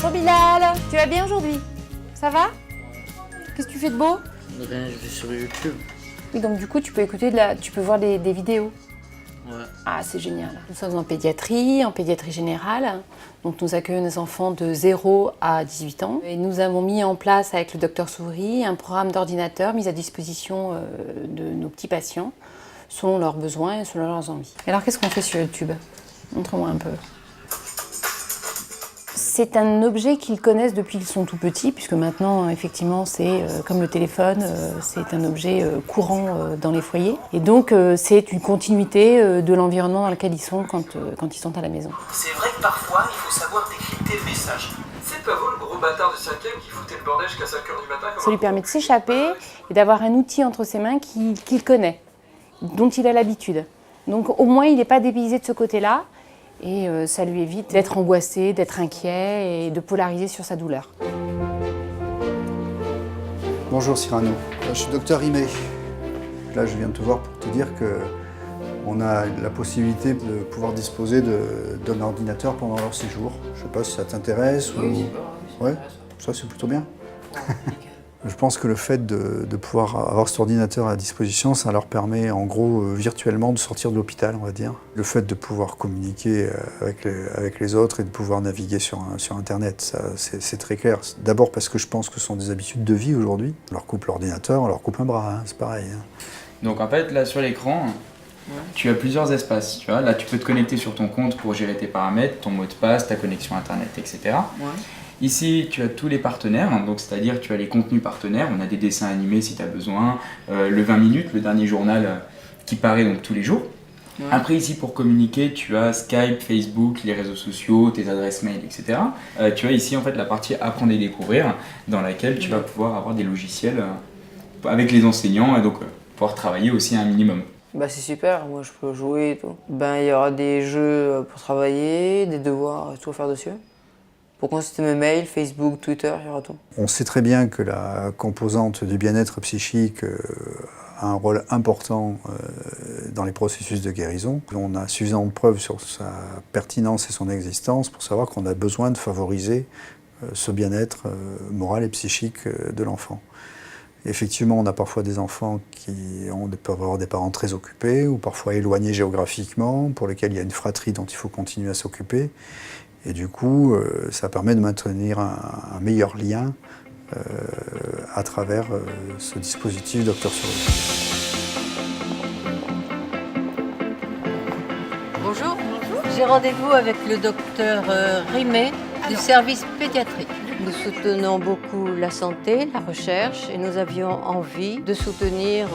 Bonjour Bilal, tu vas bien aujourd'hui? Ça va? Qu'est-ce que tu fais de beau? Rien, je vais sur YouTube. Oui, donc du coup tu peux tu peux voir des vidéos. Ouais. Ah, c'est génial. Nous sommes en pédiatrie générale. Donc nous accueillons des enfants de 0 à 18 ans. Et nous avons mis en place avec le docteur Souris un programme d'ordinateur mis à disposition de nos petits patients selon leurs besoins et selon leurs envies. Et alors qu'est-ce qu'on fait sur YouTube? Montre-moi un peu. C'est un objet qu'ils connaissent depuis qu'ils sont tout petits, puisque maintenant, effectivement, c'est comme le téléphone, c'est un objet courant dans les foyers. Et donc, c'est une continuité de l'environnement dans lequel ils sont quand ils sont à la maison. C'est vrai que parfois, il faut savoir décrypter le message. C'est pas vous le gros bâtard de 5ème qui foutait le bordel jusqu'à 5h du matin Ça lui permet de s'échapper et d'avoir un outil entre ses mains qu'il connaît, dont il a l'habitude. Donc, au moins, il n'est pas dépaysé de ce côté-là. Et ça lui évite d'être angoissé, d'être inquiet et de polariser sur sa douleur. Bonjour Cyrano, je suis docteur Rimé. Là je viens de te voir pour te dire qu'on a la possibilité de pouvoir disposer d'un ordinateur pendant leur séjour. Je ne sais pas si ça t'intéresse ou... Ouais, ça c'est plutôt bien. Je pense que le fait de pouvoir avoir cet ordinateur à disposition, ça leur permet en gros virtuellement de sortir de l'hôpital, on va dire. Le fait de pouvoir communiquer avec les autres et de pouvoir naviguer sur Internet, c'est très clair. D'abord parce que je pense que ce sont des habitudes de vie aujourd'hui. On leur coupe l'ordinateur, on leur coupe un bras, hein, c'est pareil. Hein. Donc en fait, là sur l'écran, tu as plusieurs espaces. Tu vois, là, tu peux te connecter sur ton compte pour gérer tes paramètres, ton mot de passe, ta connexion Internet, etc. Ouais. Ici, tu as tous les partenaires, donc c'est-à-dire tu as les contenus partenaires, on a des dessins animés si tu as besoin, le 20 minutes, le dernier journal qui paraît donc tous les jours. Ouais. Après ici, pour communiquer, tu as Skype, Facebook, les réseaux sociaux, tes adresses mail, etc. Tu as ici en fait la partie apprendre et découvrir, dans laquelle tu vas pouvoir avoir des logiciels avec les enseignants et donc pouvoir travailler aussi un minimum. Bah c'est super, moi je peux jouer et tout. Ben il y aura des jeux pour travailler, des devoirs, tout à faire dessus. Pour consulter mes mails, Facebook, Twitter, il y aura tout. On sait très bien que la composante du bien-être psychique a un rôle important dans les processus de guérison. On a suffisamment de preuves sur sa pertinence et son existence pour savoir qu'on a besoin de favoriser ce bien-être moral et psychique de l'enfant. Effectivement, on a parfois des enfants qui peuvent avoir des parents très occupés ou parfois éloignés géographiquement, pour lesquels il y a une fratrie dont il faut continuer à s'occuper. Et du coup, ça permet de maintenir un meilleur lien à travers ce dispositif Dr Souris. Bonjour. J'ai rendez-vous avec le docteur Rimé du service pédiatrique. Nous soutenons beaucoup la santé, la recherche et nous avions envie de soutenir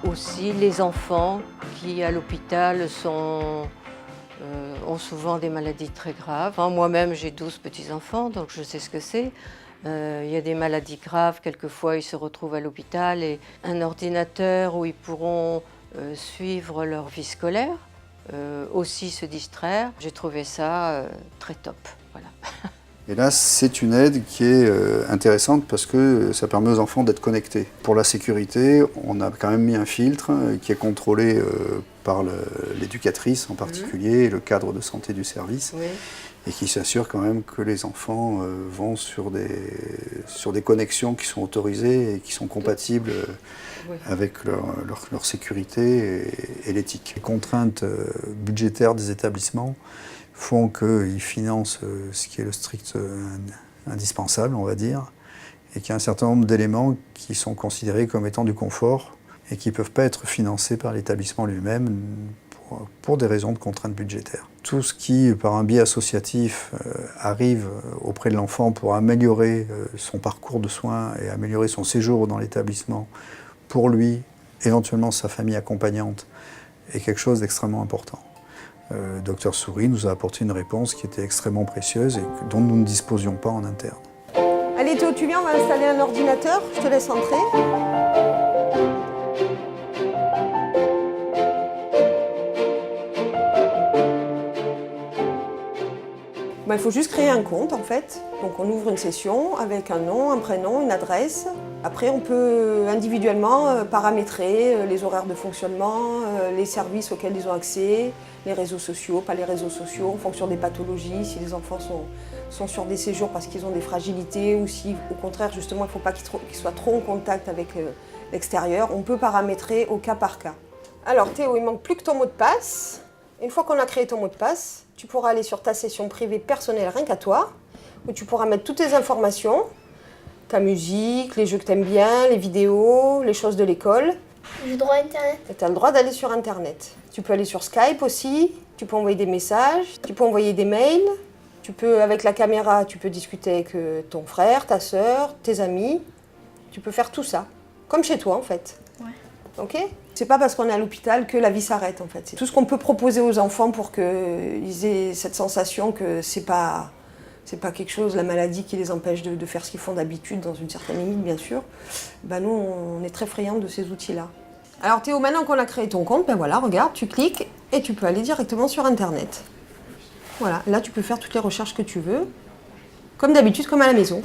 aussi les enfants qui à l'hôpital ont souvent des maladies très graves. Moi-même, j'ai 12 petits-enfants, donc je sais ce que c'est. Il y a des maladies graves, quelquefois ils se retrouvent à l'hôpital et un ordinateur où ils pourront suivre leur vie scolaire, aussi se distraire. J'ai trouvé ça très top. Voilà. Et là, c'est une aide qui est intéressante parce que ça permet aux enfants d'être connectés. Pour la sécurité, on a quand même mis un filtre qui est contrôlé par l'éducatrice en particulier, et le cadre de santé du service, oui. Et qui s'assure quand même que les enfants vont sur des connexions qui sont autorisées et qui sont compatibles avec leur sécurité et l'éthique. Les contraintes budgétaires des établissements font qu'ils financent ce qui est le strict indispensable, on va dire, et qu'il y a un certain nombre d'éléments qui sont considérés comme étant du confort et qui ne peuvent pas être financés par l'établissement lui-même pour des raisons de contraintes budgétaires. Tout ce qui, par un biais associatif, arrive auprès de l'enfant pour améliorer son parcours de soins et améliorer son séjour dans l'établissement, pour lui, éventuellement sa famille accompagnante, est quelque chose d'extrêmement important. Dr Souris nous a apporté une réponse qui était extrêmement précieuse et dont nous ne disposions pas en interne. Allez Théo, tu viens, on va installer un ordinateur, je te laisse entrer. Il faut juste créer un compte en fait. Donc on ouvre une session avec un nom, un prénom, une adresse. Après on peut individuellement paramétrer les horaires de fonctionnement, les services auxquels ils ont accès, les réseaux sociaux, pas les réseaux sociaux, en fonction des pathologies, si les enfants sont sur des séjours parce qu'ils ont des fragilités ou si au contraire justement il ne faut pas qu'ils soient trop en contact avec l'extérieur. On peut paramétrer au cas par cas. Alors Théo, il ne manque plus que ton mot de passe. Une fois qu'on a créé ton mot de passe, tu pourras aller sur ta session privée personnelle rien qu'à toi, où tu pourras mettre toutes tes informations, ta musique, les jeux que tu aimes bien, les vidéos, les choses de l'école. J'ai le droit à Internet. Et tu as le droit d'aller sur Internet. Tu peux aller sur Skype aussi, tu peux envoyer des messages, tu peux envoyer des mails, tu peux, avec la caméra, tu peux discuter avec ton frère, ta sœur, tes amis. Tu peux faire tout ça, comme chez toi en fait. Ouais. Ok ? C'est pas parce qu'on est à l'hôpital que la vie s'arrête en fait. C'est tout ce qu'on peut proposer aux enfants pour qu'ils aient cette sensation que c'est pas quelque chose, la maladie qui les empêche de faire ce qu'ils font d'habitude, dans une certaine limite bien sûr. Nous, on est très friands de ces outils-là. Alors Théo, maintenant qu'on a créé ton compte, voilà, regarde, tu cliques et tu peux aller directement sur Internet. Voilà, là tu peux faire toutes les recherches que tu veux, comme d'habitude, comme à la maison.